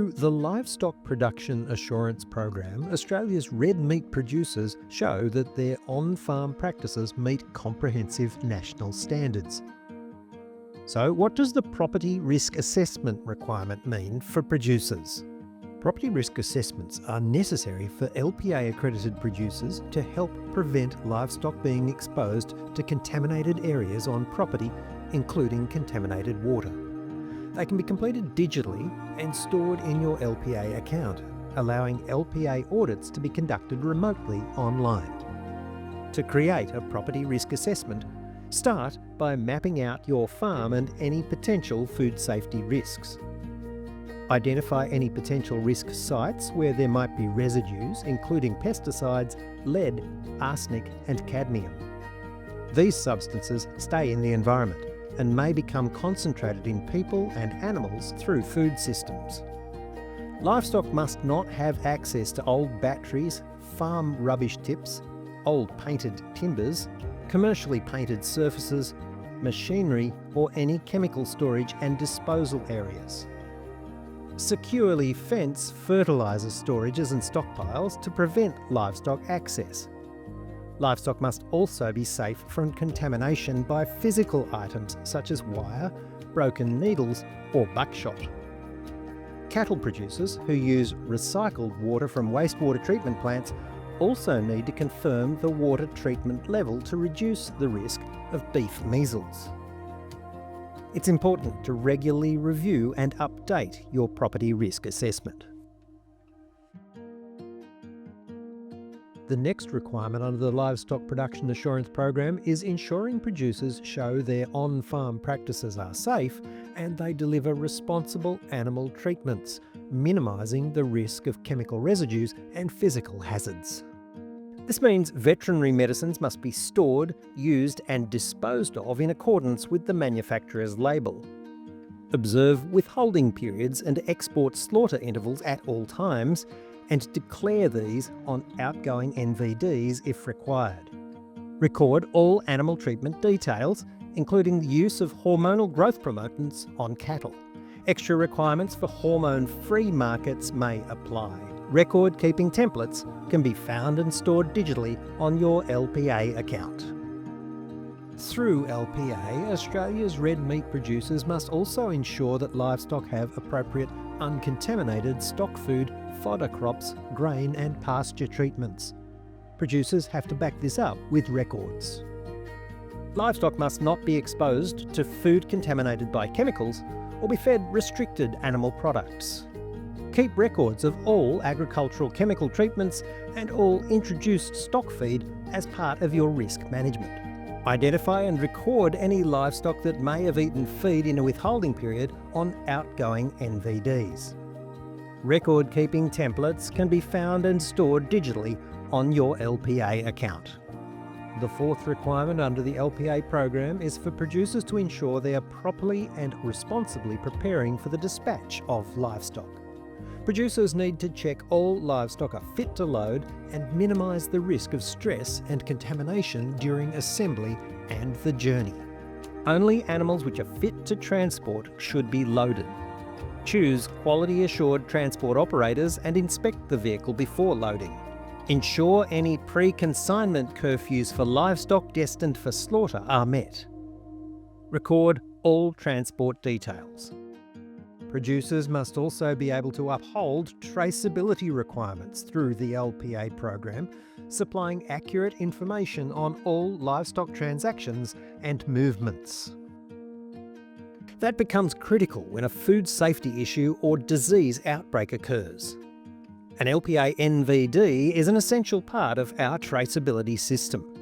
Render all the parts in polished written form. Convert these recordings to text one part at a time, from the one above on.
Through the Livestock Production Assurance program, Australia's red meat producers show that their on-farm practices meet comprehensive national standards. So, what does the property risk assessment requirement mean for producers? Property risk assessments are necessary for LPA accredited producers to help prevent livestock being exposed to contaminated areas on property, including contaminated water. They can be completed digitally and stored in your LPA account, allowing LPA audits to be conducted remotely online. To create a property risk assessment, start by mapping out your farm and any potential food safety risks. Identify any potential risk sites where there might be residues, including pesticides, lead, arsenic and cadmium. These substances stay in the environment and may become concentrated in people and animals through food systems. Livestock must not have access to old batteries, farm rubbish tips, old painted timbers, commercially painted surfaces, machinery or any chemical storage and disposal areas. Securely fence fertiliser storages and stockpiles to prevent livestock access. Livestock must also be safe from contamination by physical items such as wire, broken needles or buckshot. Cattle producers who use recycled water from wastewater treatment plants also need to confirm the water treatment level to reduce the risk of beef measles. It's important to regularly review and update your property risk assessment. The next requirement under the Livestock Production Assurance program is ensuring producers show their on-farm practices are safe and they deliver responsible animal treatments, minimising the risk of chemical residues and physical hazards. This means veterinary medicines must be stored, used and disposed of in accordance with the manufacturer's label. Observe withholding periods and export slaughter intervals at all times, and declare these on outgoing NVDs if required. Record all animal treatment details, including the use of hormonal growth promotants on cattle. Extra requirements for hormone-free markets may apply. Record-keeping templates can be found and stored digitally on your LPA account. Through LPA, Australia's red meat producers must also ensure that livestock have appropriate uncontaminated stock food, fodder crops, grain and pasture treatments. Producers have to back this up with records. Livestock must not be exposed to food contaminated by chemicals or be fed restricted animal products. Keep records of all agricultural chemical treatments and all introduced stock feed as part of your risk management. Identify and record any livestock that may have eaten feed in a withholding period on outgoing NVDs. Record-keeping templates can be found and stored digitally on your LPA account. The fourth requirement under the LPA program is for producers to ensure they are properly and responsibly preparing for the dispatch of livestock. Producers need to check all livestock are fit to load and minimise the risk of stress and contamination during assembly and the journey. Only animals which are fit to transport should be loaded. Choose quality assured transport operators and inspect the vehicle before loading. Ensure any pre-consignment curfews for livestock destined for slaughter are met. Record all transport details. Producers must also be able to uphold traceability requirements through the LPA program, supplying accurate information on all livestock transactions and movements. That becomes critical when a food safety issue or disease outbreak occurs. An LPA NVD is an essential part of our traceability system.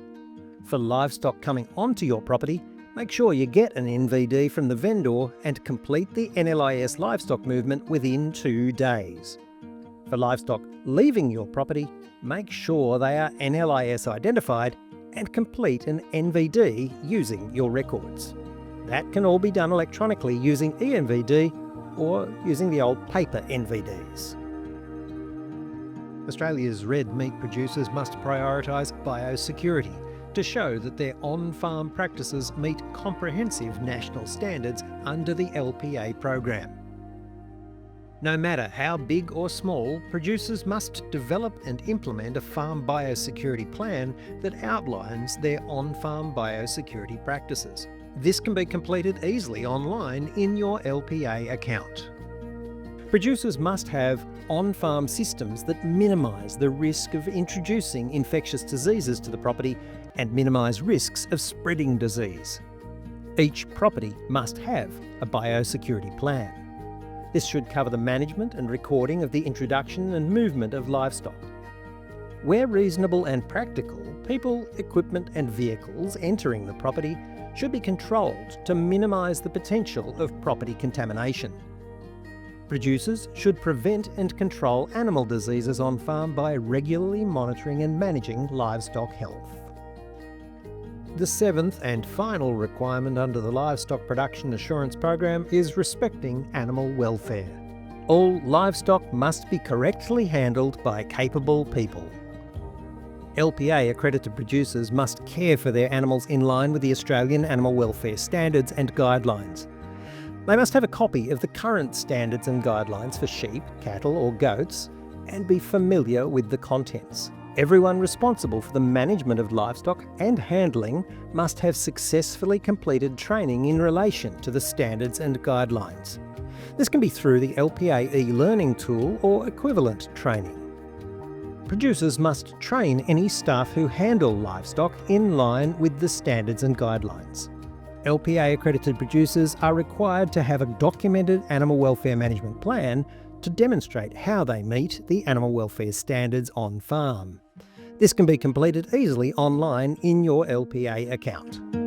For livestock coming onto your property, make sure you get an NVD from the vendor and complete the NLIS livestock movement within 2 days. For livestock leaving your property, make sure they are NLIS identified and complete an NVD using your records. That can all be done electronically using eNVD or using the old paper NVDs. Australia's red meat producers must prioritise biosecurity to show that their on-farm practices meet comprehensive national standards under the LPA program. No matter how big or small, producers must develop and implement a farm biosecurity plan that outlines their on-farm biosecurity practices. This can be completed easily online in your LPA account. Producers must have on-farm systems that minimise the risk of introducing infectious diseases to the property and minimise risks of spreading disease. Each property must have a biosecurity plan. This should cover the management and recording of the introduction and movement of livestock. Where reasonable and practical, people, equipment and vehicles entering the property should be controlled to minimise the potential of property contamination. Producers should prevent and control animal diseases on farm by regularly monitoring and managing livestock health. The seventh and final requirement under the Livestock Production Assurance Program is respecting animal welfare. All livestock must be correctly handled by capable people. LPA accredited producers must care for their animals in line with the Australian animal welfare standards and guidelines. They must have a copy of the current standards and guidelines for sheep, cattle or goats and be familiar with the contents. Everyone responsible for the management of livestock and handling must have successfully completed training in relation to the standards and guidelines. This can be through the LPA e-learning tool or equivalent training. Producers must train any staff who handle livestock in line with the standards and guidelines. LPA accredited producers are required to have a documented animal welfare management plan to demonstrate how they meet the animal welfare standards on farm. This can be completed easily online in your LPA account.